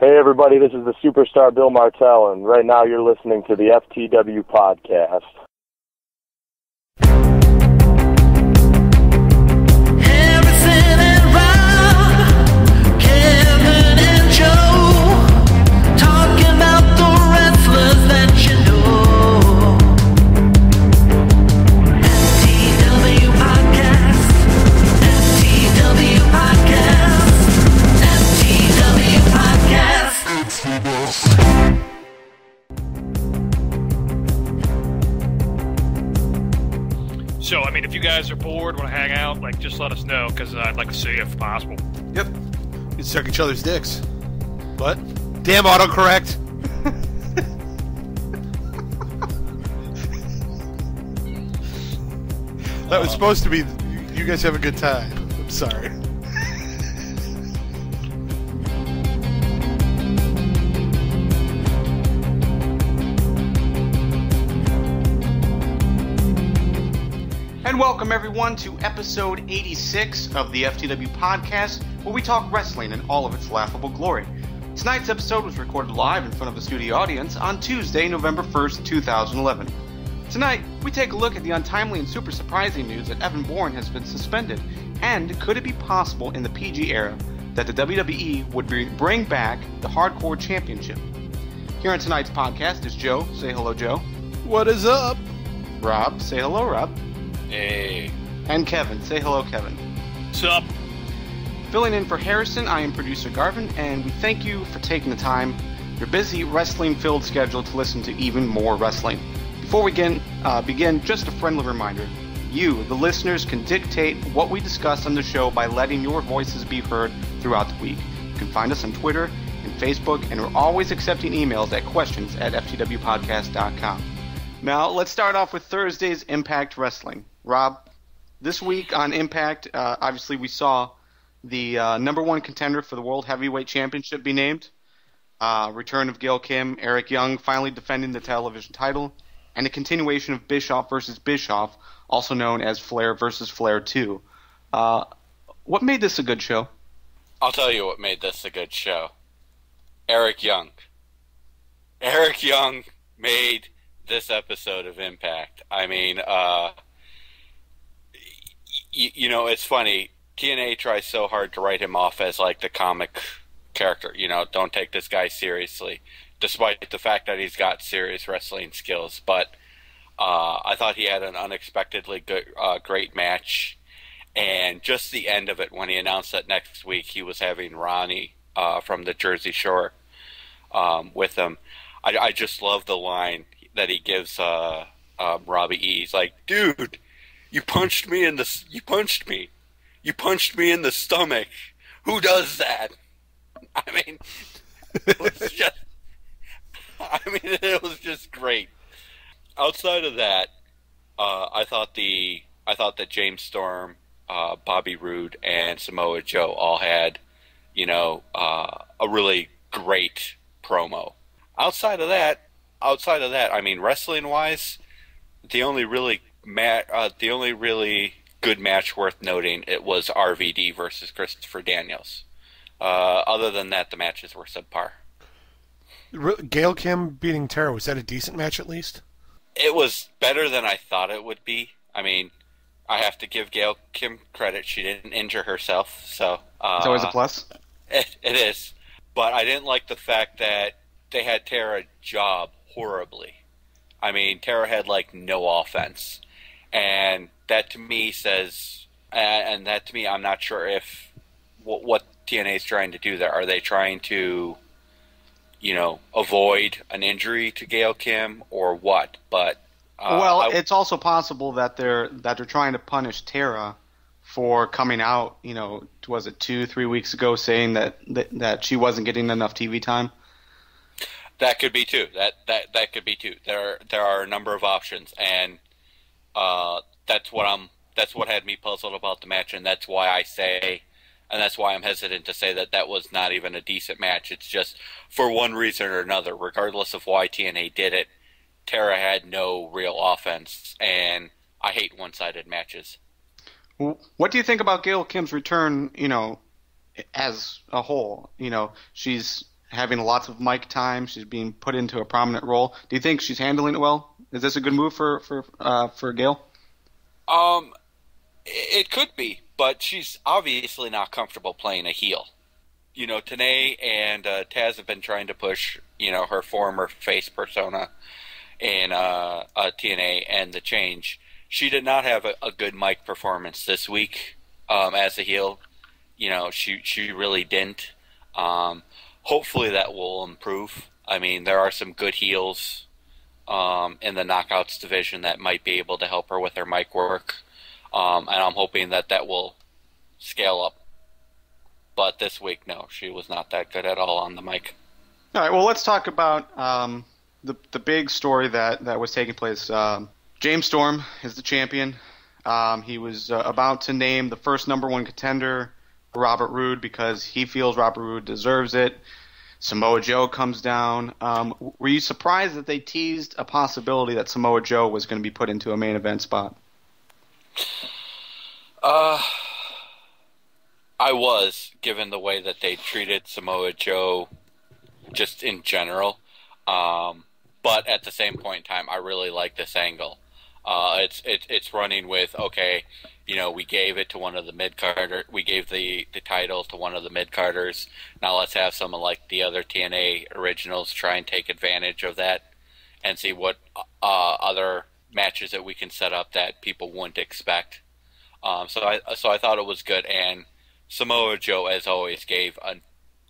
Hey everybody, this is the superstar Bill Martell, and right now you're listening to the FTW podcast. So, I mean, if you guys are bored, want to hang out, like, just let us know, because I'd like to see you if possible. Yep. You can suck each other's dicks. What? Damn autocorrect! That was supposed to be, you guys have a good time. I'm sorry. And welcome everyone to episode 86 of the FTW podcast, where we talk wrestling in all of its laughable glory. Tonight's episode was recorded live in front of a studio audience on Tuesday, November 1st, 2011. Tonight, we take a look at the untimely and super surprising news that Evan Bourne has been suspended, and could it be possible in the PG era that the WWE would bring back the Hardcore Championship? Here on tonight's podcast is Joe. Say hello, Joe. What is up? Rob. Say hello, Rob. Hey. And Kevin. Say hello, Kevin. What's up? Filling in for Harrison, I am producer Garvin, and we thank you for taking the time, your busy wrestling-filled schedule, to listen to even more wrestling. Before we begin, just a friendly reminder. You, the listeners, can dictate what we discuss on the show by letting your voices be heard throughout the week. You can find us on Twitter and Facebook, and we're always accepting emails at questions@ftwpodcast.com. Now, let's start off with Thursday's Impact Wrestling. Rob, this week on Impact, obviously we saw the number one contender for the World Heavyweight Championship be named. Return of Gail Kim, Eric Young finally defending the television title, and a continuation of Bischoff versus Bischoff, also known as Flair versus Flair 2. What made this a good show? I'll tell you what made this a good show. Eric Young. Eric Young made this episode of Impact. I mean, you know, it's funny. TNA tries so hard to write him off as like the comic character. You know, don't take this guy seriously, despite the fact that he's got serious wrestling skills. But I thought he had an unexpectedly good, great match, and just the end of it when he announced that next week he was having Ronnie from the Jersey Shore with him. I just love the line that he gives Robbie E. He's like, "Dude, you punched me in the stomach. Who does that?" I mean, it was just great. Outside of that, I thought that James Storm, Bobby Roode, and Samoa Joe all had, you know, a really great promo. Outside of that, I mean, wrestling-wise, the only really good match worth noting, it was RVD versus Christopher Daniels. Other than that, the matches were subpar. Gail Kim beating Tara, was that a decent match at least? It was better than I thought it would be. I mean, I have to give Gail Kim credit. She didn't injure herself, so... It's always a plus. It is. But I didn't like the fact that they had Tara job horribly. I mean, Tara had, like, no offense. And that to me says... and that to me, I'm not sure if... What TNA is trying to do there. Are they trying to, you know, avoid an injury to Gail Kim or what? But... it's also possible that they're trying to punish Tara for coming out, you know, was it 2-3 weeks ago, saying that she wasn't getting enough TV time. That could be too. That could be too. There are a number of options, and that's what had me puzzled about the match, and that's why I'm hesitant to say that was not even a decent match. It's just for one reason or another, regardless of why TNA did it, Tara had no real offense, and I hate one-sided matches. What do you think about Gail Kim's return, you know, as a whole? You know, she's having lots of mic time. She's being put into a prominent role. Do you think she's handling it well? Is this a good move for Gail? It could be, but she's obviously not comfortable playing a heel. You know, Tenay and Taz have been trying to push, you know, her former face persona in TNA and The Change. She did not have a good mic performance this week as a heel. You know, she really didn't. Hopefully that will improve. I mean, there are some good heels in the Knockouts division that might be able to help her with her mic work. And I'm hoping that will scale up. But this week, no, she was not that good at all on the mic. All right, well, let's talk about the big story that was taking place. James Storm is the champion. He was about to name the first number one contender, Robert Roode, because he feels Robert Roode deserves it. Samoa Joe comes down. Were you surprised that they teased a possibility that Samoa Joe was going to be put into a main event spot? I was, given the way that they treated Samoa Joe just in general. But at the same point in time, I really like this angle. It's running with, okay, you know, we gave it to one of the mid-carder. We gave the title to one of the mid-carders. Now let's have some of like the other TNA originals try and take advantage of that and see what other matches that we can set up that people wouldn't expect. So I thought it was good, and Samoa Joe, as always, gave a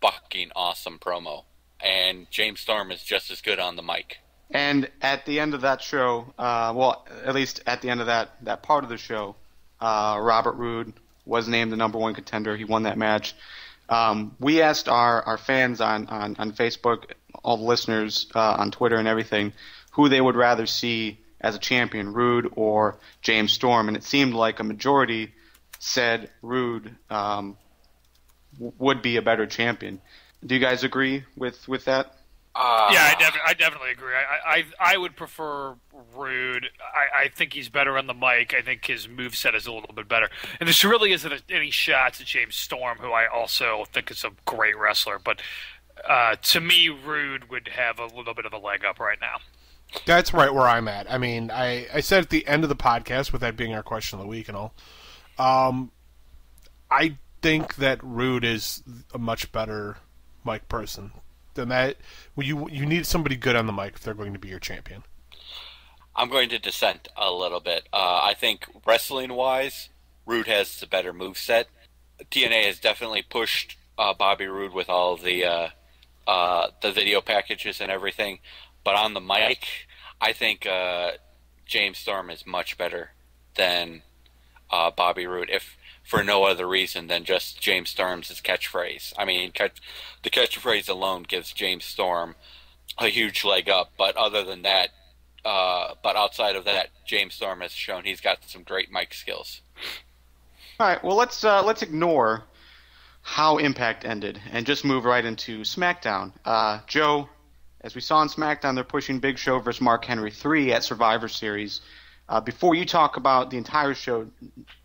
fucking awesome promo, and James Storm is just as good on the mic. And at the end of that show, well, at least at the end of that part of the show, Robert Roode was named the number one contender. He won that match. We asked our fans on Facebook, all the listeners on Twitter and everything, who they would rather see as a champion, Roode or James Storm, and it seemed like a majority said Roode would be a better champion. Do you guys agree with that? Yeah, I definitely agree. I would prefer Roode. I think he's better on the mic. I think his moveset is a little bit better. And this really isn't any shots at James Storm, who I also think is a great wrestler. But to me, Roode would have a little bit of a leg up right now. That's right where I'm at. I mean, I said at the end of the podcast, with that being our question of the week and all, I think that Roode is a much better mic person than that. You need somebody good on the mic if they're going to be your champion. I'm going to dissent a little bit. I think wrestling-wise, Roode has the better moveset. TNA has definitely pushed Bobby Roode with all the video packages and everything. But on the mic, I think James Storm is much better than Bobby Roode, if for no other reason than just James Storm's catchphrase. I mean, the catchphrase alone gives James Storm a huge leg up. But other than that, but outside of that, James Storm has shown he's got some great mic skills. All right, well, let's ignore how Impact ended and just move right into SmackDown. Joe, as we saw on SmackDown, they're pushing Big Show versus Mark Henry 3 at Survivor Series. Before you talk about the entire show,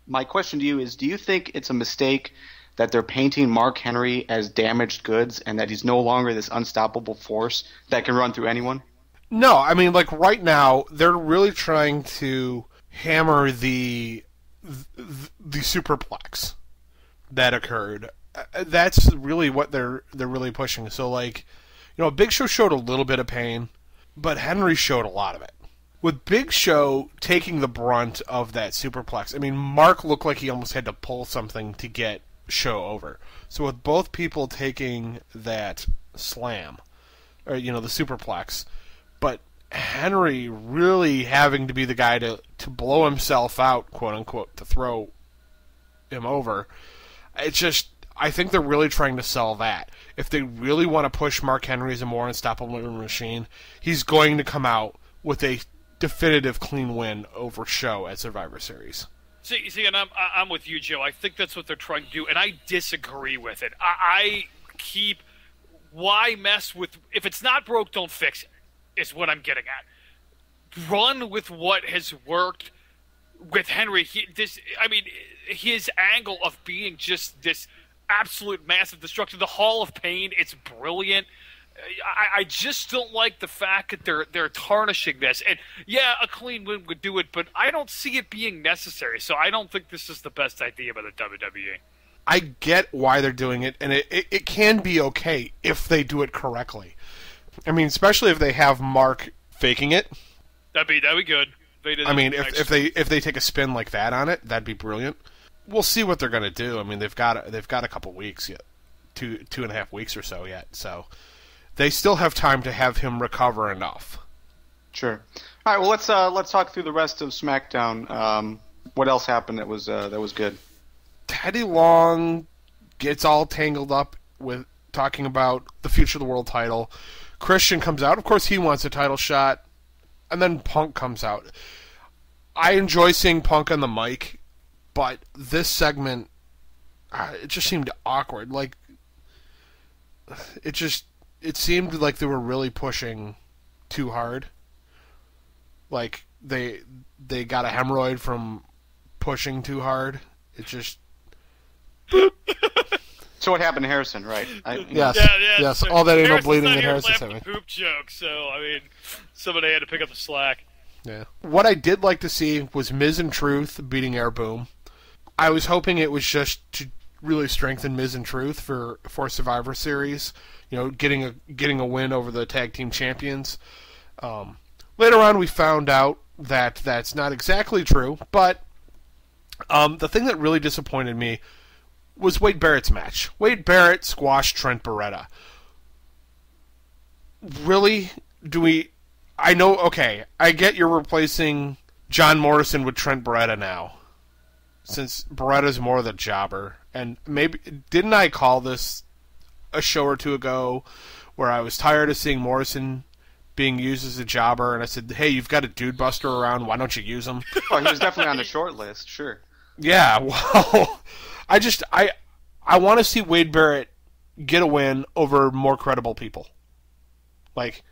my question to you is, do you think it's a mistake that they're painting Mark Henry as damaged goods and that he's no longer this unstoppable force that can run through anyone? No, I mean, like, right now, they're really trying to hammer the superplex that occurred. That's really what they're really pushing. So, like, you know, Big Show showed a little bit of pain, but Henry showed a lot of it. With Big Show taking the brunt of that superplex, I mean, Mark looked like he almost had to pull something to get Show over. So with both people taking that slam, or, you know, the superplex, but Henry really having to be the guy to blow himself out, quote unquote, to throw him over, it's just, I think they're really trying to sell that. If they really want to push Mark Henry as a more unstoppable machine, he's going to come out with a definitive clean win over Show at Survivor Series. See, and I'm with you, Joe. I think that's what they're trying to do, and I disagree with it. I keep, why mess with, if it's not broke, don't fix it, is what I'm getting at. Run with what has worked with Henry. His angle of being just this absolute massive destruction. The Hall of Pain, it's brilliant. I just don't like the fact that they're tarnishing this. And yeah, a clean win would do it, but I don't see it being necessary. So I don't think this is the best idea by the WWE. I get why they're doing it, and it can be okay if they do it correctly. I mean, especially if they have Mark faking it. That'd be good. I mean, if they take a spin like that on it, that'd be brilliant. We'll see what they're going to do. I mean, they've got a couple weeks yet, 2.5 weeks or so yet. So they still have time to have him recover enough. Sure. All right. Well, let's talk through the rest of SmackDown. What else happened that was good? Teddy Long gets all tangled up with talking about the future of the world title. Christian comes out. Of course, he wants a title shot. And then Punk comes out. I enjoy seeing Punk on the mic, but this segment, it just seemed awkward. Like, it seemed like they were really pushing too hard. Like, they got a hemorrhoid from pushing too hard. It just... So what happened to Harrison, right? Yes. So all that anal Harrison's bleeding not that here Harrison's laughing having. Poop joke. So I mean, somebody had to pick up the slack. Yeah. What I did like to see was Miz and Truth beating Air Boom. I was hoping it was just to really strengthen Miz and Truth for Survivor Series. You know, getting a win over the tag team champions. Later on, we found out that that's not exactly true. But the thing that really disappointed me was Wade Barrett's match. Wade Barrett squashed Trent Beretta. Really? I know, okay, I get you're replacing John Morrison with Trent Beretta now, since Beretta's more the jobber. And maybe, didn't I call this a show or two ago, where I was tired of seeing Morrison being used as a jobber, and I said, hey, you've got a dude buster around, why don't you use him? Oh, he was definitely on the short list, sure. Yeah, well... I want to see Wade Barrett get a win over more credible people. Like,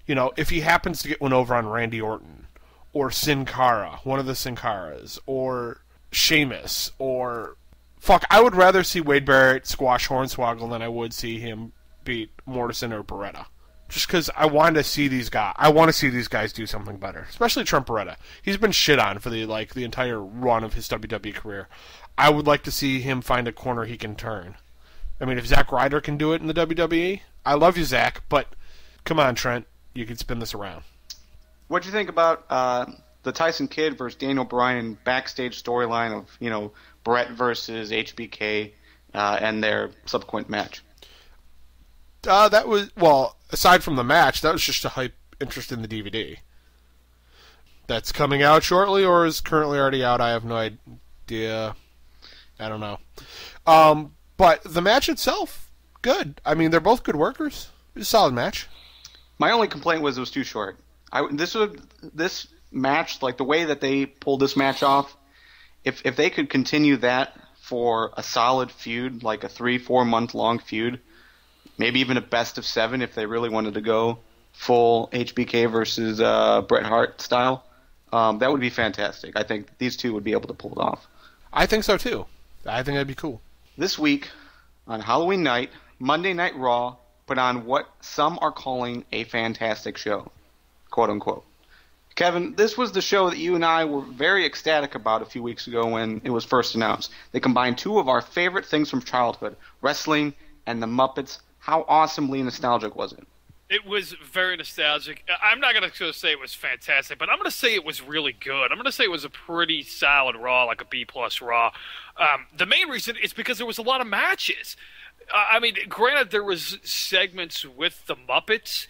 you know, if he happens to get one over on Randy Orton, or Sin Cara, one of the Sin Caras, or Sheamus, or... Fuck, I would rather see Wade Barrett squash Hornswoggle than I would see him beat Morrison or Beretta. Just because I want to see these guys. I want to see these guys do something better, especially Trent Beretta. He's been shit on for the entire run of his WWE career. I would like to see him find a corner he can turn. I mean, if Zack Ryder can do it in the WWE, I love you, Zack, but come on, Trent, you can spin this around. What'd you think about the Tyson Kidd versus Daniel Bryan backstage storyline of, you know, Brett versus HBK and their subsequent match? That was, well, aside from the match, that was just a hype interest in the DVD. That's coming out shortly or is currently already out. I have no idea. I don't know. But the match itself, good. I mean, they're both good workers. It was a solid match. My only complaint was it was too short. This match, like the way that they pulled this match off, if they could continue that for a solid feud, like a 3-4 month long feud, maybe even a best of 7 if they really wanted to go full HBK versus Bret Hart style, that would be fantastic. I think these two would be able to pull it off. I think so too. I think that'd be cool. This week, on Halloween night, Monday Night Raw put on what some are calling a fantastic show, quote unquote. Kevin, this was the show that you and I were very ecstatic about a few weeks ago when it was first announced. They combined two of our favorite things from childhood, wrestling and the Muppets. How awesomely nostalgic was it? It was very nostalgic. I'm not going to say it was fantastic, but I'm going to say it was really good. I'm going to say it was a pretty solid Raw, like a B-plus Raw. The main reason is because there was a lot of matches. I mean, granted, there was segments with the Muppets,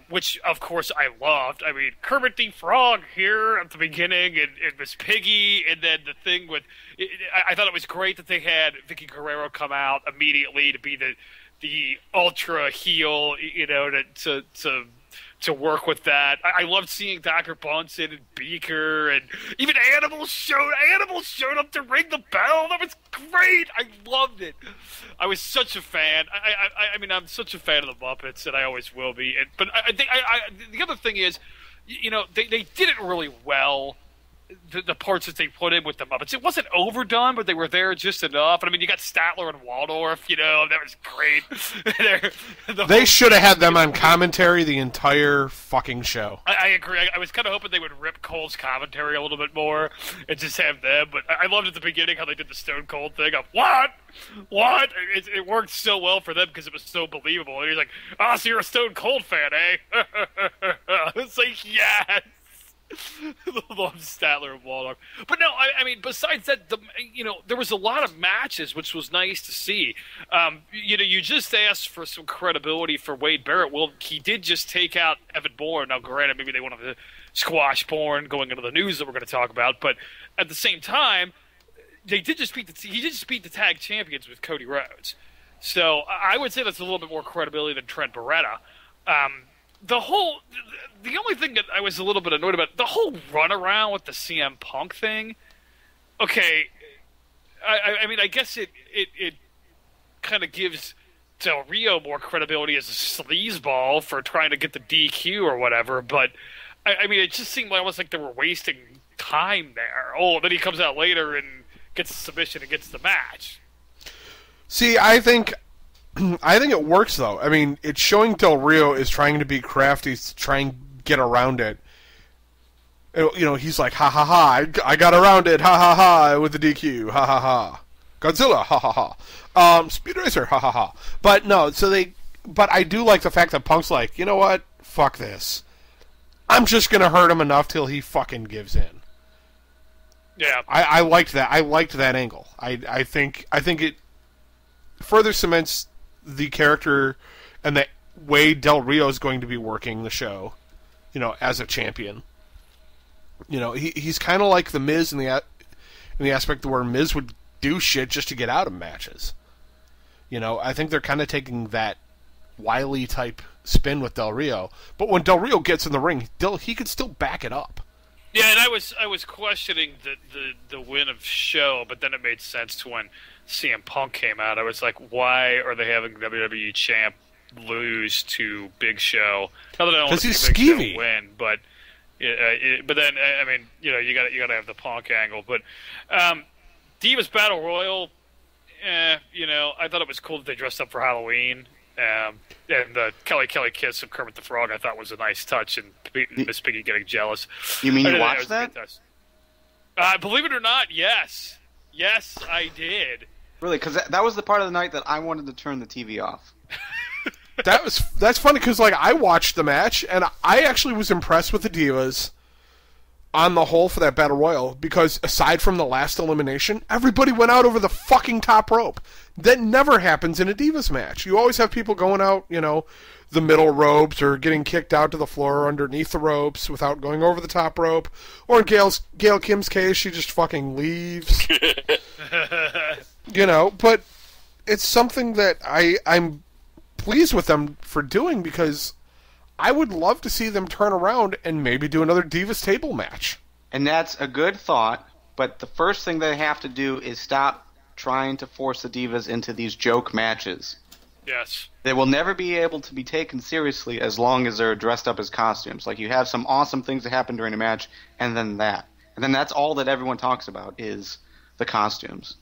which, of course, I loved. I mean, Kermit the Frog here at the beginning, and Miss Piggy, and then the thing with... I thought it was great that they had Vicky Guerrero come out immediately to be the ultra heel, you know, to work with that. I loved seeing Dr. Bunsen and Beaker, and even Animals showed up to ring the bell. That was great. I loved it. I was such a fan. I mean, I'm such a fan of the Muppets, and I always will be. But I think the other thing is, you know, they did it really well the parts that they put in with the Muppets. It wasn't overdone, but they were there just enough. And I mean, you got Statler and Waldorf, that was great. They should have had them on commentary the entire fucking show. I agree. I was kind of hoping they would rip Cole's commentary a little bit more and just have them. But I loved at the beginning how they did the Stone Cold thing of, what? It worked so well for them because it was so believable. And he's like, so you're a Stone Cold fan, eh? It's like, yes! Love Statler and Waldorf. But no, I mean, besides that, there was a lot of matches, which was nice to see. You just asked for some credibility for Wade Barrett. Well, he did just take out Evan Bourne. Now, granted, maybe they wanted to squash Bourne going into the news that we're going to talk about, but at the same time, he did just beat the tag champions with Cody Rhodes. So I would say that's a little bit more credibility than Trent Beretta. The only thing that I was a little bit annoyed about, the whole runaround with the CM Punk thing. Okay, I mean, I guess it kind of gives Del Rio more credibility as a sleazeball for trying to get the DQ or whatever, but I mean, it just seemed almost like they were wasting time there. Oh, then he comes out later and gets a submission and gets the match. See, I think it works, though. I mean, it's showing Del Rio is trying to be crafty, trying to get around it. He's like, ha ha ha, I got around it, ha ha ha, with the DQ, ha ha ha. Godzilla, ha ha ha. Speed Racer, ha ha ha. But no, but I do like the fact that Punk's like, you know what? Fuck this. I'm just gonna hurt him enough till he fucking gives in. Yeah. I liked that. I liked that angle. I think it further cements the character and the way Del Rio is going to be working the show, as a champion. He's kind of like the Miz in the aspect where Miz would do shit just to get out of matches. I think they're kind of taking that wily type spin with Del Rio, but when Del Rio gets in the ring, he can still back it up. Yeah, and I was questioning the win of show, but then it made sense to when CM Punk came out. I was like, why are they having WWE champ lose to Big Show? Not that I don't want to see Big Show win, but then I mean, you got to have the Punk angle. But Divas Battle Royal, I thought it was cool that they dressed up for Halloween. And the Kelly kiss of Kermit the Frog, I thought was a nice touch, and Miss Piggy getting jealous. You mean you watched that? Believe it or not, yes. Yes, I did. Really? Because that was the part of the night that I wanted to turn the TV off. That's funny because I watched the match and I actually was impressed with the Divas on the whole for that Battle Royal because aside from the last elimination, everybody went out over the fucking top rope. That never happens in a Divas match. You always have people going out, the middle ropes or getting kicked out to the floor or underneath the ropes without going over the top rope. Or in Gail Kim's case, she just fucking leaves. But it's something that I'm pleased with them for doing because I would love to see them turn around and maybe do another Divas table match. And that's a good thought, but the first thing they have to do is stop trying to force the Divas into these joke matches. Yes. They will never be able to be taken seriously as long as they're dressed up as costumes. Like, you have some awesome things that happen during a match, and then that. And then that's all that everyone talks about is the costumes.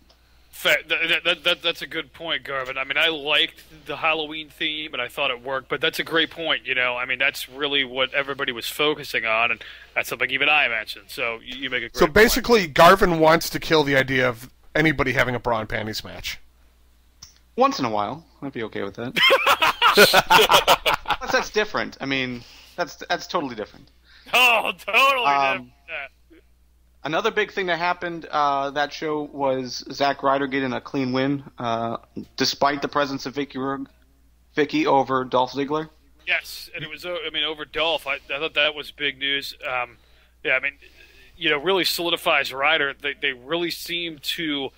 That's a good point, Garvin. I mean, I liked the Halloween theme, and I thought it worked, but that's a great point, I mean, that's really what everybody was focusing on, and that's something even I mentioned. So you make a great point. So basically, Garvin wants to kill the idea of anybody having a bra and panties match. Once in a while. I'd be okay with that. That's different. I mean, that's totally different. Oh, totally different. Another big thing that happened that show was Zack Ryder getting a clean win, despite the presence of Vicky over Dolph Ziggler. Yes, and it was, over Dolph. I thought that was big news. Yeah, I mean, really solidifies Ryder. They really seem to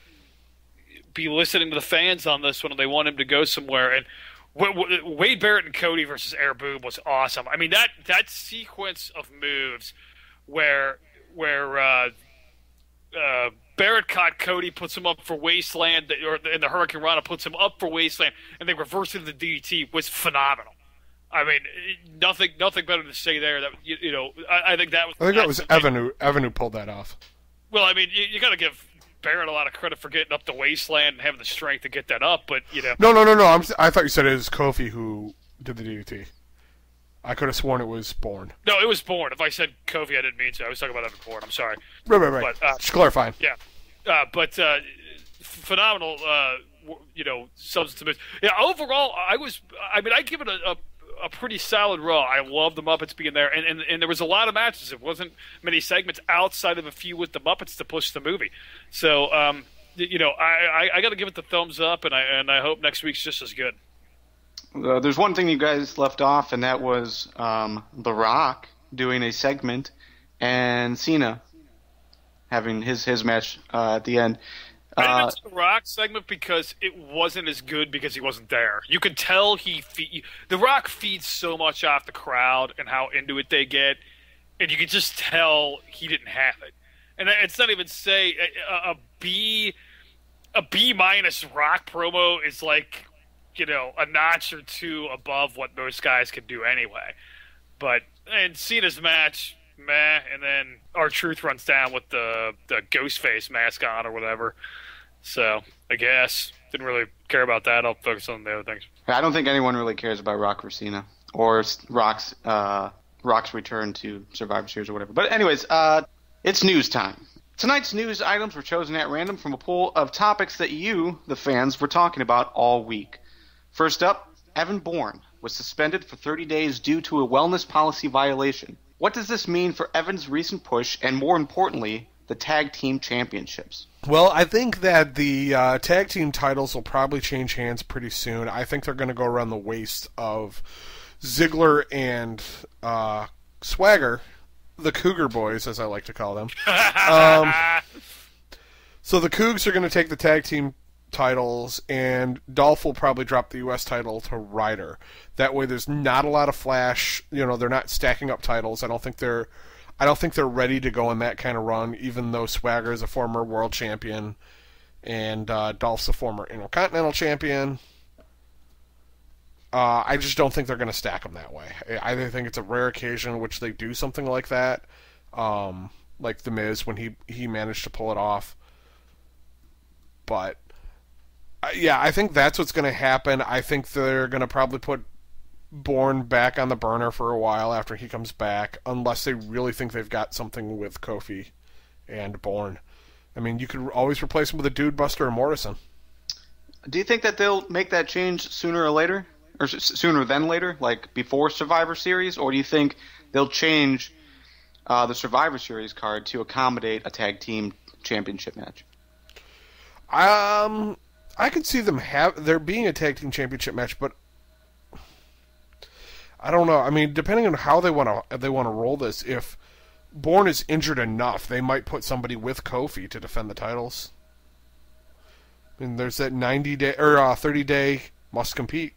be listening to the fans on this one, and they want him to go somewhere. And Wade Barrett and Cody versus Air Boob was awesome. I mean, that sequence of moves where Barrett caught Cody, puts him up for Wasteland, and the Hurricane Rana puts him up for Wasteland, and they reverse into the DDT was phenomenal. I mean, nothing better to say there. That I think that was. I think that was Evan who pulled that off. Well, I mean, you got to give Barrett a lot of credit for getting up the wasteland and having the strength to get that up, but No. I thought you said it was Kofi who did the DDT. I could have sworn it was Bourne. No, it was Bourne. If I said Kofi, I didn't mean to. I was talking about Evan Bourne. I'm sorry. Right. But, just clarifying. Yeah, but phenomenal. Substance. Yeah. Overall, I give it a pretty solid Raw. I love the Muppets being there, and there was a lot of matches. It wasn't many segments outside of a few with the Muppets to push the movie. So, I got to give it the thumbs up, and I hope next week's just as good. There's one thing you guys left off, and that was The Rock doing a segment and Cena having his match at the end. I didn't mention the Rock segment because it wasn't as good because he wasn't there. You could tell The Rock feeds so much off the crowd and how into it they get, and you could just tell he didn't have it. And it's not even say a B minus Rock promo is like, a notch or two above what most guys can do anyway. But and Cena's match, meh, and then R-Truth runs down with the Ghostface mask on or whatever. So, I guess. Didn't really care about that. I'll focus on the other things. I don't think anyone really cares about Rock or Cena or Rock's return to Survivor Series or whatever. But anyways, it's news time. Tonight's news items were chosen at random from a pool of topics that you, the fans, were talking about all week. First up, Evan Bourne was suspended for 30 days due to a wellness policy violation. What does this mean for Evan's recent push and, more importantly, the Tag Team Championships? Well, I think that the tag team titles will probably change hands pretty soon. I think they're going to go around the waist of Ziggler and Swagger, the Cougar Boys, as I like to call them. So the Cougs are going to take the tag team titles, and Dolph will probably drop the U.S. title to Ryder. That way there's not a lot of flash. They're not stacking up titles. I don't think they're ready to go on that kind of run, even though Swagger is a former world champion and Dolph's a former Intercontinental champion. I just don't think they're going to stack them that way. I think it's a rare occasion in which they do something like that, like The Miz when he managed to pull it off. But, yeah, I think that's what's going to happen. I think they're going to probably put Bourne back on the burner for a while after he comes back, unless they really think they've got something with Kofi and Bourne. I mean, you could always replace him with a Dude Buster or Morrison. Do you think that they'll make that change sooner or later? Or sooner than later, like before Survivor Series? Or do you think they'll change the Survivor Series card to accommodate a tag team championship match? I could see them there being a tag team championship match, but I don't know. I mean, depending on how they want to roll this, if Bourne is injured enough, they might put somebody with Kofi to defend the titles. I mean, there's that 90-day or 30-day must compete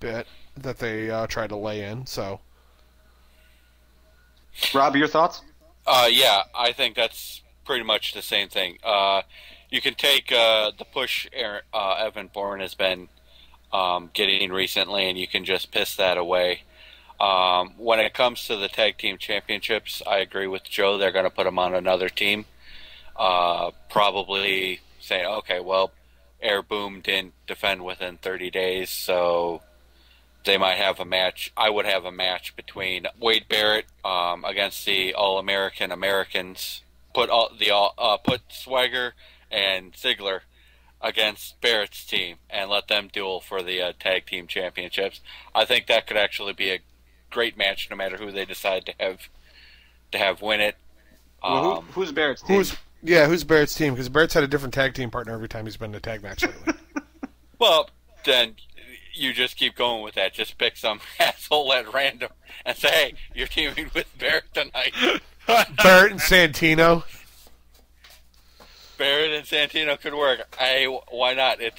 bit that they try to lay in. So, Rob, your thoughts? Yeah, I think that's pretty much the same thing. You can take the push Evan Bourne has been getting recently, and you can just piss that away. When it comes to the tag team championships, I agree with Joe. They're going to put them on another team. Probably saying, okay, well, Air Boom didn't defend within 30 days, so they might have a match. I would have a match between Wade Barrett against the All-American Americans. Put Swagger and Ziggler against Barrett's team and let them duel for the tag team championships. I think that could actually be a great match, no matter who they decide to have win it. Well, who's Barrett's team? Who's Barrett's team? Because Barrett's had a different tag team partner every time he's been in a tag match lately. Well, then you just keep going with that. Just pick some asshole at random and say, hey, you're teaming with Barrett tonight. Barrett and Santino. Barrett and Santino could work. Why not? It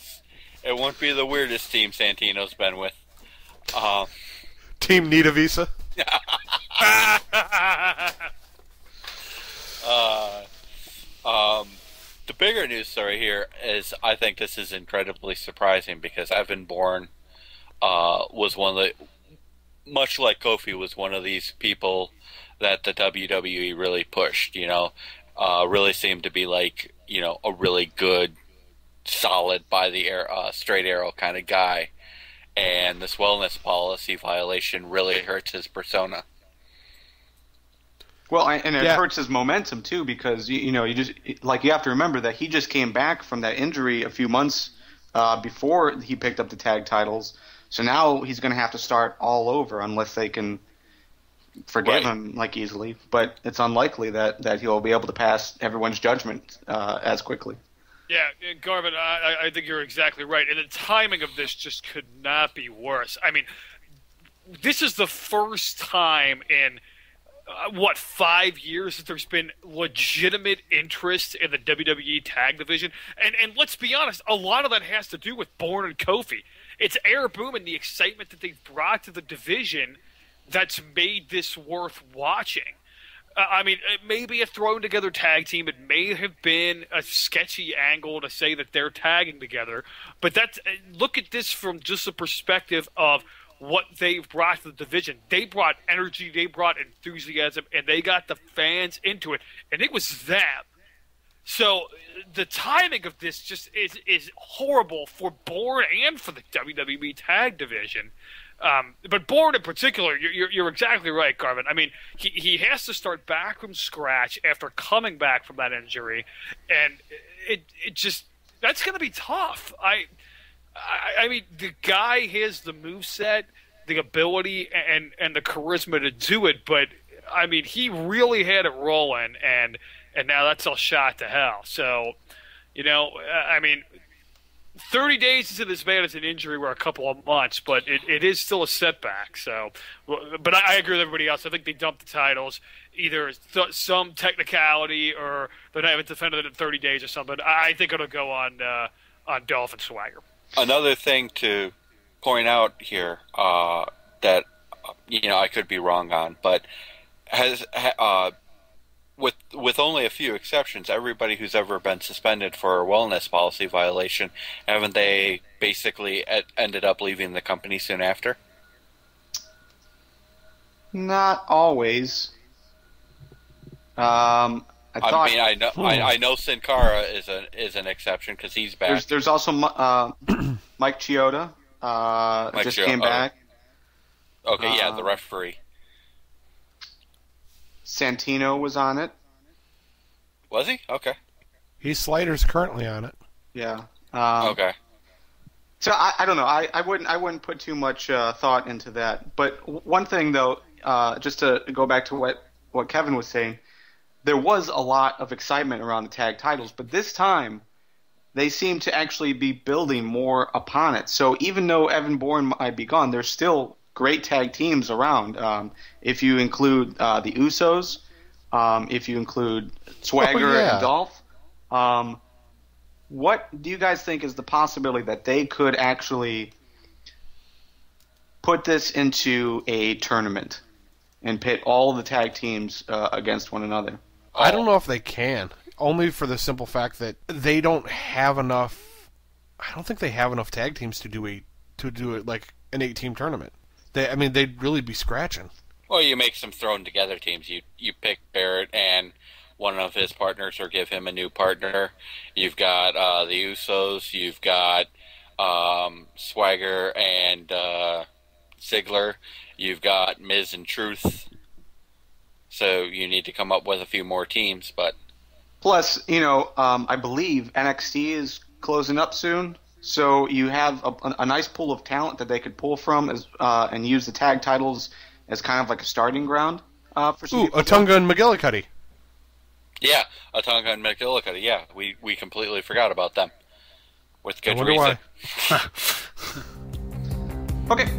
won't be the weirdest team Santino's been with. Team Nita Visa. The bigger news story here is I think this is incredibly surprising because Evan Bourne was one of the, much like Kofi, was one of these people that the WWE really pushed, really seemed to be like, a really good, solid by the air, straight arrow kind of guy. And this wellness policy violation really hurts his persona. Well, and it hurts his momentum too, because you have to remember that he just came back from that injury a few months before he picked up the tag titles. So now he's going to have to start all over unless they can forgive him like easily. But it's unlikely that he'll be able to pass everyone's judgment as quickly. Yeah, Garvin, I think you're exactly right. And the timing of this just could not be worse. I mean, this is the first time in, 5 years that there's been legitimate interest in the WWE tag division? And let's be honest, a lot of that has to do with Bourne and Kofi. It's Air Boom and the excitement that they've brought to the division that's made this worth watching. I mean, it may be a thrown-together tag team. It may have been a sketchy angle to say that they're tagging together. But look at this from just the perspective of what they've brought to the division. They brought energy, they brought enthusiasm, and they got the fans into it. And it was them. So the timing of this just is horrible for Bourne and for the WWE tag division. But Bourne in particular, you're exactly right, Garvin. I mean, he has to start back from scratch after coming back from that injury, and it just that's going to be tough. I mean, the guy has the moveset, the ability, and the charisma to do it, but I mean, he really had it rolling, and now that's all shot to hell. So, I mean, 30 days isn't as bad as an injury or a couple of months, but it is still a setback. So, but I agree with everybody else. I think they dumped the titles, either some technicality or they haven't defended it in 30 days or something. I think it'll go on Dolph and Swagger. Another thing to point out here that I could be wrong on, but with only a few exceptions, everybody who's ever been suspended for a wellness policy violation, haven't they basically ended up leaving the company soon after? Not always. I know Sin Cara is an exception because he's back. There's also Mike Chioda came back. Okay, the referee. Santino was on it. Was he? Okay. Heath Slater's currently on it. Yeah. Okay. So I don't know. I wouldn't put too much thought into that. But one thing though, just to go back to what Kevin was saying, there was a lot of excitement around the tag titles, but this time they seem to actually be building more upon it. So even though Evan Bourne might be gone, there's still great tag teams around. If you include the Usos, if you include Swagger and Dolph, what do you guys think is the possibility that they could actually put this into a tournament and pit all the tag teams against one another? I don't know if they can, only for the simple fact that they don't have enough. I don't think they have enough tag teams to do it like an 8-team tournament. They'd really be scratching. Well, you make some thrown together teams. You pick Barrett and one of his partners, or give him a new partner. You've got the Usos. You've got Swagger and Ziggler. You've got Miz and Truth. So you need to come up with a few more teams, but plus, I believe NXT is closing up soon. So you have a nice pool of talent that they could pull from and use the tag titles as kind of like a starting ground for some people. Otunga and McGillicuddy. Yeah, Otunga and McGillicuddy. Yeah, we completely forgot about them. With good reason. Why. Okay,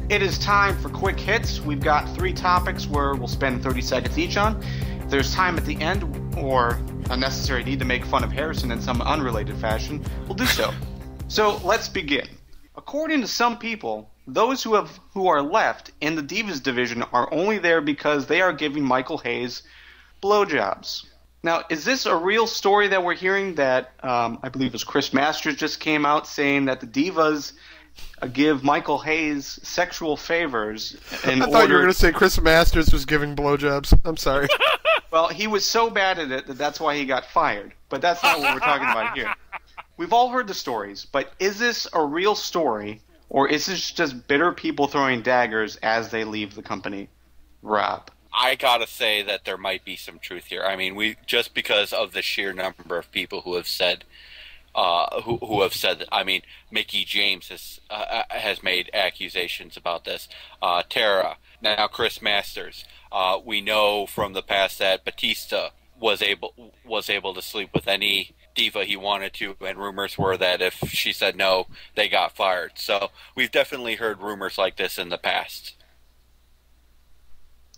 it is time for quick hits. We've got 3 topics where we'll spend 30 seconds each on. If there's time at the end or a necessary need to make fun of Harrison in some unrelated fashion, we'll do so. So let's begin. According to some people, those who are left in the Divas division are only there because they are giving Michael Hayes blowjobs. Now, is this a real story that we're hearing that I believe it was Chris Masters just came out saying that the Divas give Michael Hayes sexual favors in I thought you were going to say Chris Masters was giving blowjobs. I'm sorry. Well, he was so bad at it that's why he got fired. But that's not what we're talking about here. We've all heard the stories, but is this a real story, or is this just bitter people throwing daggers as they leave the company? Rob. I gotta say that there might be some truth here. I mean, just because of the sheer number of people who have said, who have said that. I mean, Mickey James has made accusations about this. Tara, now Chris Masters. We know from the past that Batista was able to sleep with any diva he wanted to, and rumors were that if she said no, they got fired. So we've definitely heard rumors like this in the past.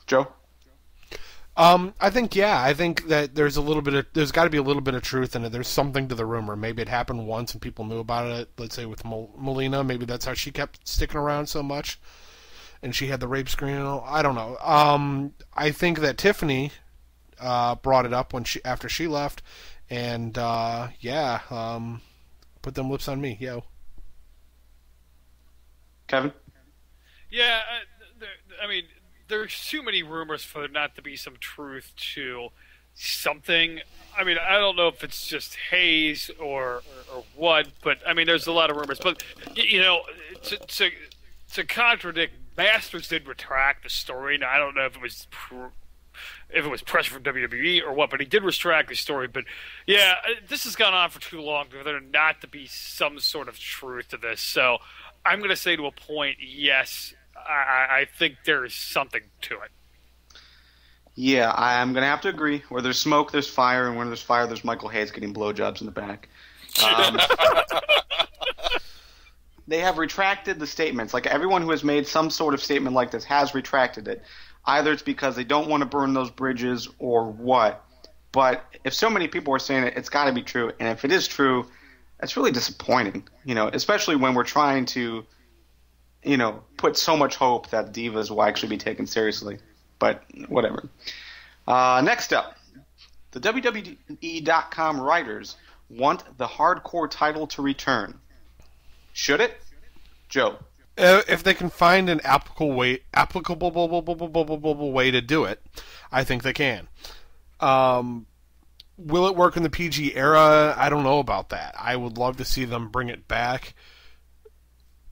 Joe? I think that there's got to be a little bit of truth in it. There's something to the rumor. Maybe it happened once and people knew about it. Let's say with Melina, maybe that's how she kept sticking around so much, and she had the rape screen and all. I don't know. I think that Tiffany brought it up after she left, and put them lips on me, yo. Kevin? Yeah, I mean, there's too many rumors for there not to be some truth to something. I mean, I don't know if it's just Hayes or what, but I mean, there's a lot of rumors. But to contradict, Masters did retract the story. Now, I don't know if it was pressure from WWE or what, but he did retract the story. But yeah, this has gone on for too long for there not to be some sort of truth to this. So I'm going to say to a point, yes. I think there's something to it. Yeah, I'm going to have to agree. Where there's smoke, there's fire, and when there's fire, there's Michael Hayes getting blowjobs in the back. They have retracted the statements. Like, everyone who has made some sort of statement like this has retracted it. Either it's because they don't want to burn those bridges or what. But if so many people are saying it, it's got to be true. And if it is true, that's really disappointing, especially when we're trying to put so much hope that Divas will actually be taken seriously. But whatever. Next up, the WWE.com writers want the hardcore title to return. Should it? Joe? If they can find an applicable way to do it, I think they can. Will it work in the PG era? I don't know about that. I would love to see them bring it back.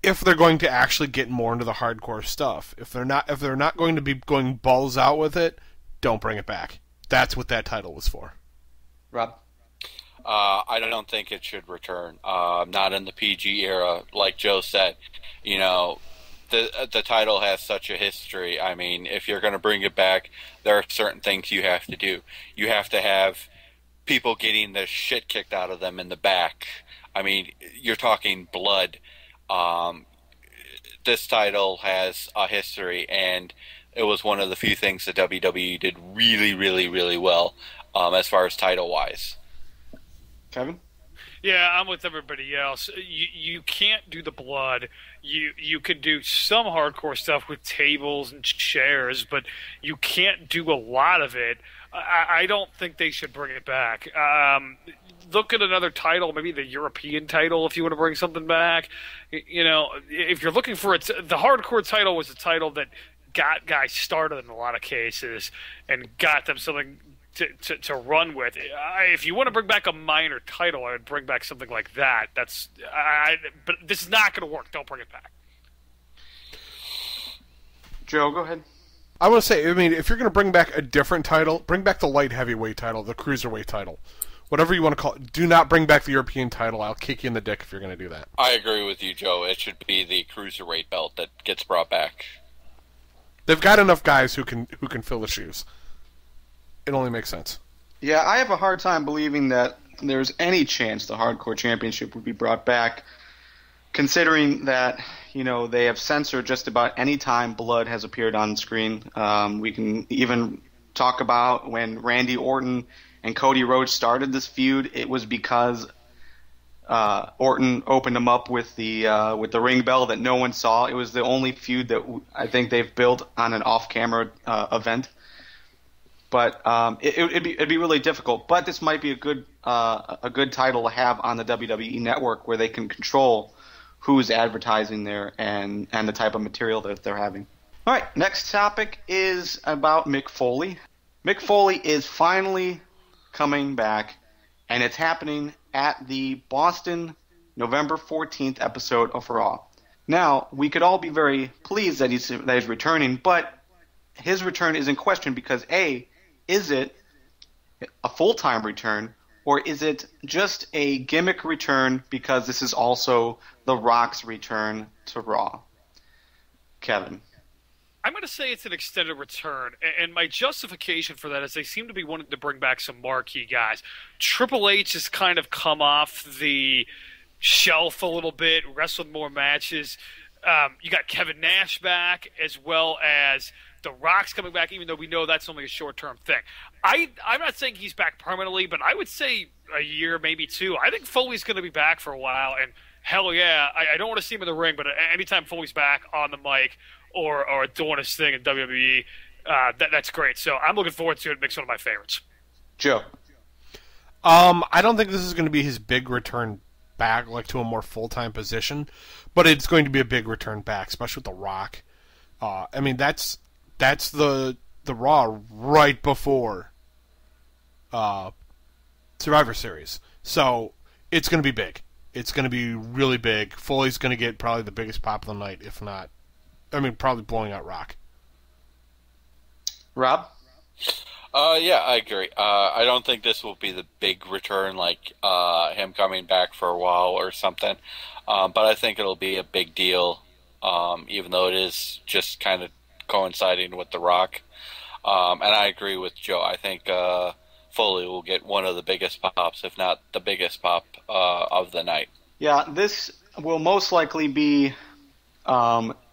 If they're going to actually get more into the hardcore stuff. If they're not going to be going balls out with it, don't bring it back. That's what that title was for. Rob? I don't think it should return. Not in the PG era, like Joe said. The title has such a history. I mean, if you're going to bring it back, there are certain things you have to do. You have to have people getting the shit kicked out of them in the back. I mean, you're talking blood. This title has a history, and it was one of the few things that WWE did really, really, really well as far as title-wise. Kevin? Yeah, I'm with everybody else. You can't do the blood. You could do some hardcore stuff with tables and chairs, but you can't do a lot of it. I don't think they should bring it back. Look at another title, maybe the European title, if you want to bring something back. If you're looking for it, the hardcore title was a title that got guys started in a lot of cases and got them something to run with. If you want to bring back a minor title, I would bring back something like that. But this is not going to work. Don't bring it back. Joe, go ahead. I want to say, if you're going to bring back a different title, bring back the light heavyweight title, the cruiserweight title. Whatever you want to call it. Do not bring back the European title. I'll kick you in the dick if you're going to do that. I agree with you, Joe. It should be the cruiserweight belt that gets brought back. They've got enough guys who can fill the shoes. It only makes sense. Yeah, I have a hard time believing that there's any chance the Hardcore Championship would be brought back, considering that they have censored just about any time blood has appeared on screen. We can even talk about when Randy Orton and Cody Rhodes started this feud. It was because Orton opened him up with the ring bell that no one saw. It was the only feud that I think they've built on an off-camera event. But it'd be really difficult. But this might be a good title to have on the WWE Network, where they can control who's advertising there and the type of material that they're having. All right, next topic is about Mick Foley. Mick Foley is finally coming back, and it's happening at the Boston November 14th episode of Raw. Now, we could all be very pleased that he's returning, but his return is in question because, A, is it a full-time return, or is it just a gimmick return because this is also The Rock's return to Raw? Kevin. I'm going to say it's an extended return, and my justification for that is they seem to be wanting to bring back some marquee guys. Triple H has kind of come off the shelf a little bit, wrestled more matches. You got Kevin Nash back, as well as The Rock's coming back, even though we know that's only a short-term thing. I'm not saying he's back permanently, but I would say a year, maybe two. I think Foley's going to be back for a while, and hell yeah, I don't want to see him in the ring, but anytime Foley's back on the mic or doing his thing in WWE, that's great. So I'm looking forward to it. It makes one of my favorites. Joe. I don't think this is going to be his big return back, like to a more full-time position, but it's going to be a big return back, especially with The Rock. I mean, that's the Raw right before Survivor Series, so it's going to be big. It's going to be really big. Foley's going to get probably the biggest pop of the night, if not, I mean, probably blowing out Rock. Rob? Yeah, I agree. I don't think this will be the big return, like him coming back for a while or something. But I think it'll be a big deal, even though it is just kind of coinciding with The Rock. And I agree with Joe. I think Foley will get one of the biggest pops, if not the biggest pop of the night. Yeah, this will most likely be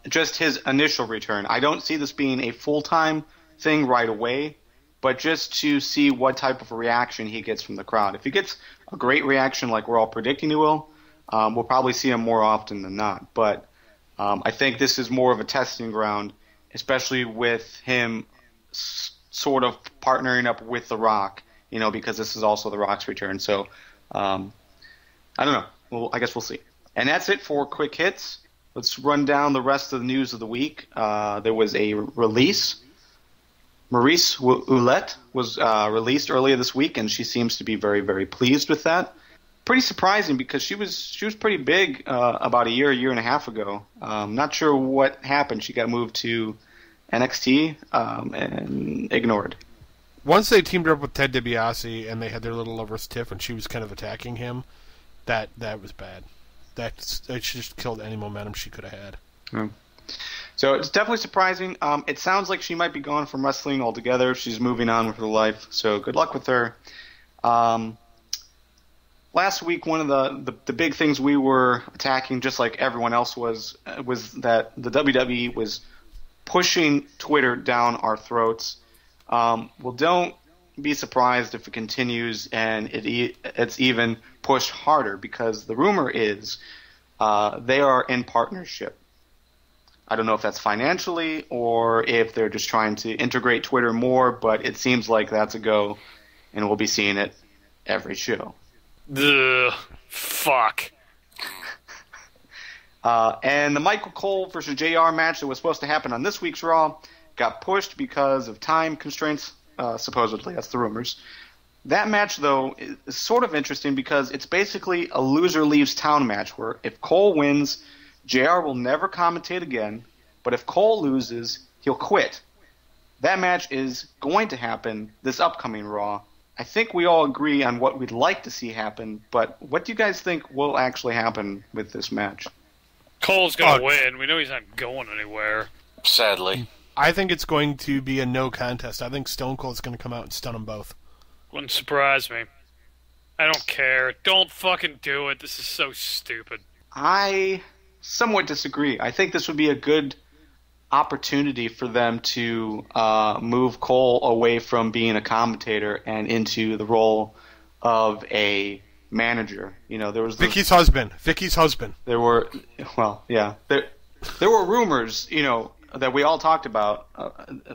just his initial return. I don't see this being a full-time thing right away, but just to see what type of a reaction he gets from the crowd. If he gets a great reaction like we're all predicting he will, we'll probably see him more often than not. But I think this is more of a testing ground, especially with him sort of partnering up with The Rock, because this is also The Rock's return. So I don't know. Well, I guess we'll see. And that's it for Quick Hits. Let's run down the rest of the news of the week. There was a release. Maurice Ouellette was released earlier this week, and she seems to be very, very pleased with that. Pretty surprising because she was pretty big about a year and a half ago. Not sure what happened. She got moved to NXT and ignored. Once they teamed up with Ted DiBiase and they had their little lovers tiff and she was kind of attacking him, that was bad. That just killed any momentum she could have had. Yeah. So it's definitely surprising. It sounds like she might be gone from wrestling altogether. She's moving on with her life, so good luck with her. Last week, one of the big things we were attacking, just like everyone else was that the WWE was pushing Twitter down our throats. Well, don't be surprised if it continues and it's even pushed harder, because the rumor is they are in partnership. I don't know if that's financially or if they're just trying to integrate Twitter more, but it seems like that's a go, and we'll be seeing it every show. Ugh, fuck. And the Michael Cole versus JR match that was supposed to happen on this week's Raw got pushed because of time constraints, supposedly. That's the rumors. That match, though, is sort of interesting because it's basically a loser leaves town match where if Cole wins, JR will never commentate again, but if Cole loses, he'll quit. That match is going to happen this upcoming Raw. I think we all agree on what we'd like to see happen, but what do you guys think will actually happen with this match? Cole's going to win. We know he's not going anywhere. Sadly. I think it's going to be a no contest. I think Stone Cold's going to come out and stun them both. Wouldn't surprise me. I don't care. Don't fucking do it. This is so stupid. I somewhat disagree. I think this would be a good opportunity for them to move Cole away from being a commentator and into the role of a manager. There was Vicky's husband. There were, well, yeah, there were rumors, that we all talked about,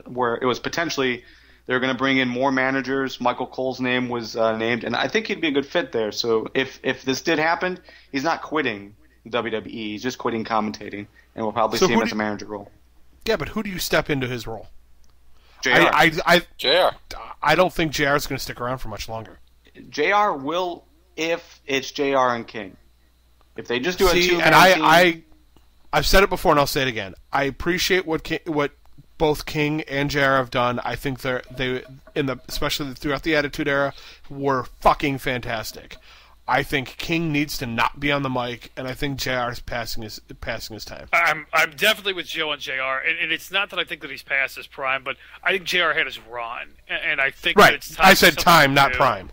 where it was potentially they were going to bring in more managers. Michael Cole's name was named, and I think he'd be a good fit there. So if this did happen, he's not quitting. WWE. He's just quitting commentating, and we'll probably So see him who as a manager role. Yeah, but who do you step into his role? JR. JR. I don't think JR is going to stick around for much longer. JR will if it's JR and King. If they just do a See, two-man and team... I've said it before and I'll say it again. I appreciate what both King and JR have done. I think they especially throughout the Attitude Era were fucking fantastic. I think King needs to not be on the mic, and I think JR is passing his time. I'm definitely with Joe and JR, and it's not that I think that he's past his prime, but I think JR had his run, and I think that it's time. I said time, not new. prime.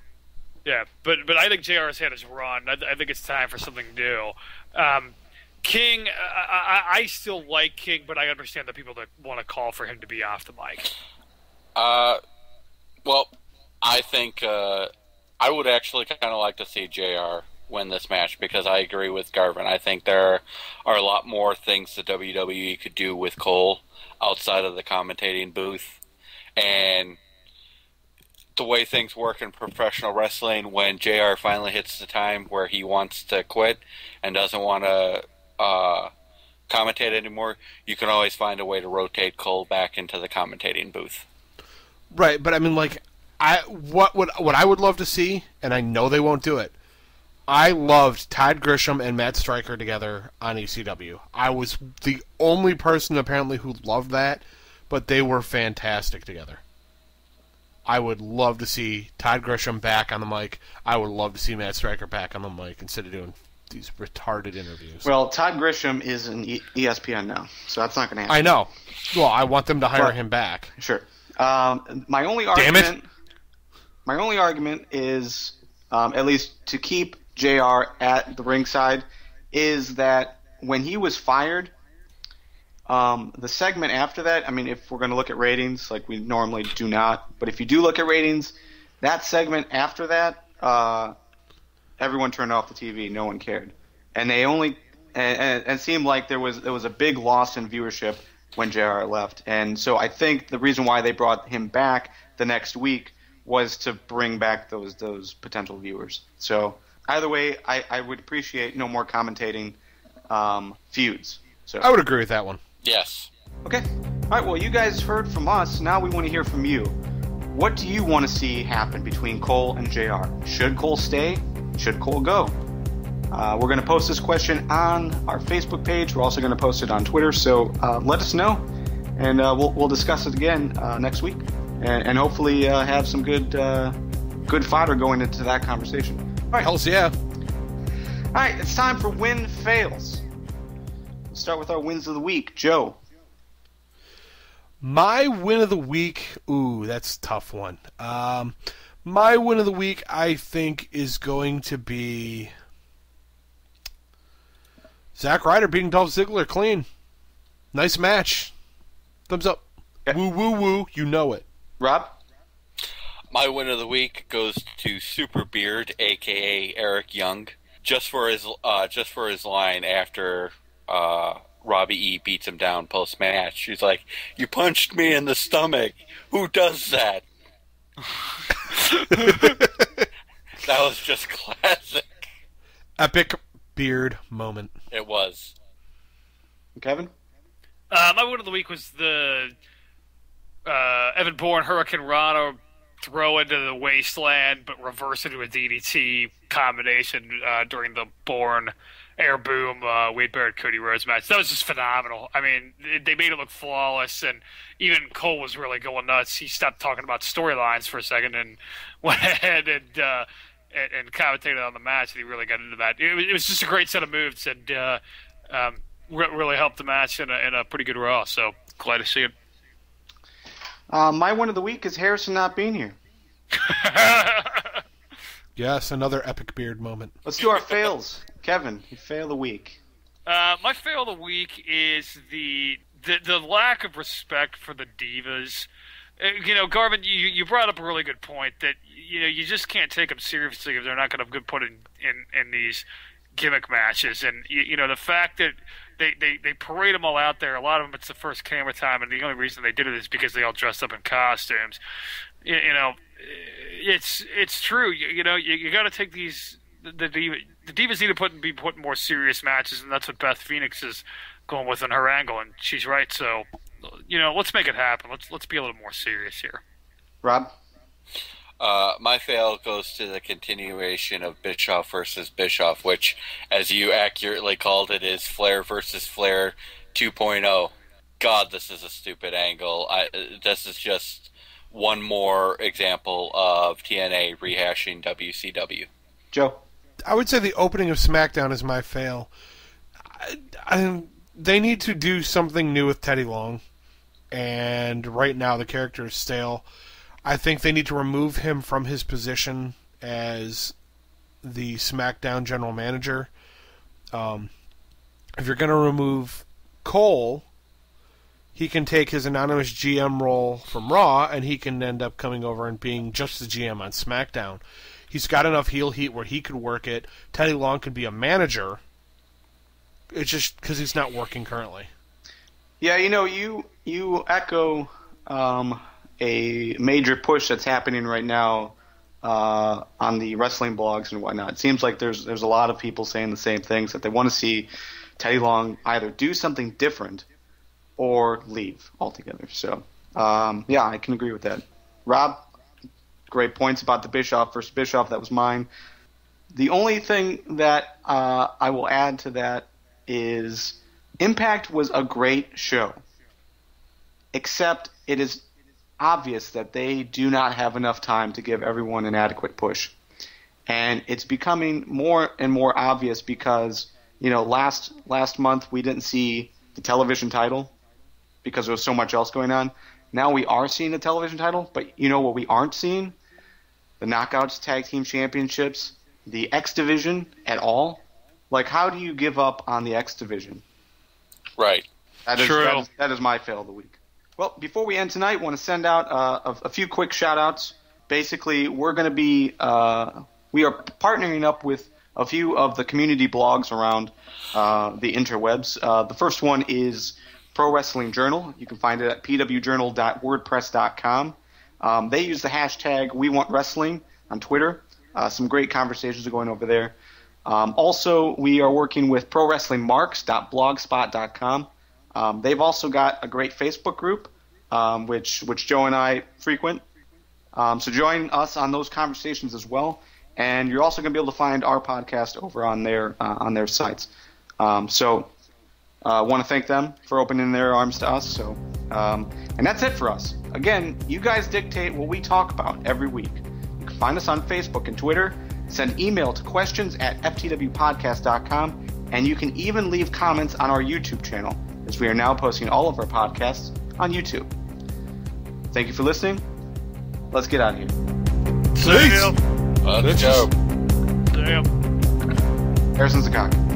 Yeah, but I think JR has had his run. I think it's time for something new. King, I still like King, but I understand the people that want to call for him to be off the mic. Well, I think I would actually kind of like to see JR win this match because I agree with Garvin. I think there are a lot more things the WWE could do with Cole outside of the commentating booth. And the way things work in professional wrestling, when JR finally hits the time where he wants to quit and doesn't want to commentate anymore, you can always find a way to rotate Cole back into the commentating booth. Right, but I mean, like, what I would love to see, and I know they won't do it, I loved Todd Grisham and Matt Stryker together on ECW. I was the only person apparently who loved that, but they were fantastic together. I would love to see Todd Grisham back on the mic. I would love to see Matt Stryker back on the mic instead of doing these retarded interviews. Well, Todd Grisham is in ESPN now, so that's not going to happen. I know. Well, I want them to hire him back. Sure. My only argument is, at least to keep JR at the ringside, is that when he was fired, the segment after that, I mean, if we're going to look at ratings, like we normally do not, but if you do look at ratings, that segment after that, everyone turned off the TV. No one cared. And they only and it seemed like there was a big loss in viewership when JR left. And so I think the reason why they brought him back the next week was to bring back those potential viewers. So either way, I would appreciate no more commentating feuds. So I would agree with that one. Yes. Okay. All right, well, you guys heard from us. Now we want to hear from you. What do you want to see happen between Cole and JR? Should Cole stay? Should Cole go? We're going to post this question on our Facebook page. We're also going to post it on Twitter. So let us know, and we'll discuss it again next week, and hopefully have some good fodder going into that conversation. All right. Hells yeah. All right, it's time for Win Fails. We'll start with our wins of the week. Joe. My win of the week, that's a tough one. My win of the week, I think, is going to be Zack Ryder beating Dolph Ziggler clean. Nice match. Thumbs up. Okay. Woo, woo, woo. You know it. Rob? My win of the week goes to Super Beard, a.k.a. Eric Young, just for his line after Robbie E beats him down post-match. He's like, "You punched me in the stomach. Who does that?" That was just classic. Epic Beard moment. It was. Kevin? My win of the week was the Evan Bourne Hurricane Rana throw into the wasteland, but reverse into a DDT combination during the Bourne Air Boom Wade Barrett Cody Rhodes match. That was just phenomenal. I mean, they made it look flawless, and even Cole was really going nuts. He stopped talking about storylines for a second and went ahead and commentated on the match, and he really got into that. It was just a great set of moves, and really helped the match in a pretty good Raw. So glad to see it. My one of the week is Harrison not being here. Yes, another epic Beard moment. Let's do our fails. Kevin, you fail the week. My fail of the week is the lack of respect for the Divas. Garvin, you brought up a really good point that you just can't take them seriously if they're not going to have good put in these gimmick matches. And the fact that they parade them all out there, a lot of them it's the first camera time, and the only reason they did it is because they all dressed up in costumes. It's true. You got to take the the Divas need to be putting more serious matches, and that's what Beth Phoenix is going with on her angle, and she's right. So, let's make it happen. Let's be a little more serious here. Rob? My fail goes to the continuation of Bischoff versus Bischoff, which, as you accurately called it, is Flair versus Flair 2.0. God, this is a stupid angle. This is just one more example of TNA rehashing WCW. Joe? I would say the opening of SmackDown is my fail. They need to do something new with Teddy Long, and right now the character is stale. I think they need to remove him from his position as the SmackDown general manager. If you're going to remove Cole, he can take his anonymous GM role from Raw, and he can end up coming over and being just the GM on SmackDown. He's got enough heel heat where he could work it. Teddy Long could be a manager. It's just because he's not working currently. Yeah, you echo a major push that's happening right now on the wrestling blogs and whatnot. It seems like there's a lot of people saying the same things, that they want to see Teddy Long either do something different or leave altogether. So, yeah, I can agree with that. Rob, great points about the Bischoff versus Bischoff. That was mine. The only thing that I will add to that is Impact was a great show, except it is obvious that they do not have enough time to give everyone an adequate push. And it's becoming more and more obvious because, last month we didn't see the television title because there was so much else going on. Now we are seeing the television title, but you know what we aren't seeing? The Knockouts Tag Team Championships, the X Division at all. Like, how do you give up on the X Division? Right. That is my fail of the week. Well, before we end tonight, I want to send out a few quick shout-outs. Basically, we're going to be we are partnering up with a few of the community blogs around the interwebs. The first one is Pro Wrestling Journal. You can find it at pwjournal.wordpress.com. They use the hashtag #WeWantWrestling on Twitter. Some great conversations are going over there. Also, we are working with ProWrestlingMarks.blogspot.com. They've also got a great Facebook group, which Joe and I frequent. So join us on those conversations as well. And you're also going to be able to find our podcast over on their sites. So I want to thank them for opening their arms to us. So, and that's it for us. Again, you guys dictate what we talk about every week. You can find us on Facebook and Twitter. Send email to questions@ftwpodcast.com. And you can even leave comments on our YouTube channel, as we are now posting all of our podcasts on YouTube. Thank you for listening. Let's get out of here. Damn. Let's go. Damn. Harrison Zakaka.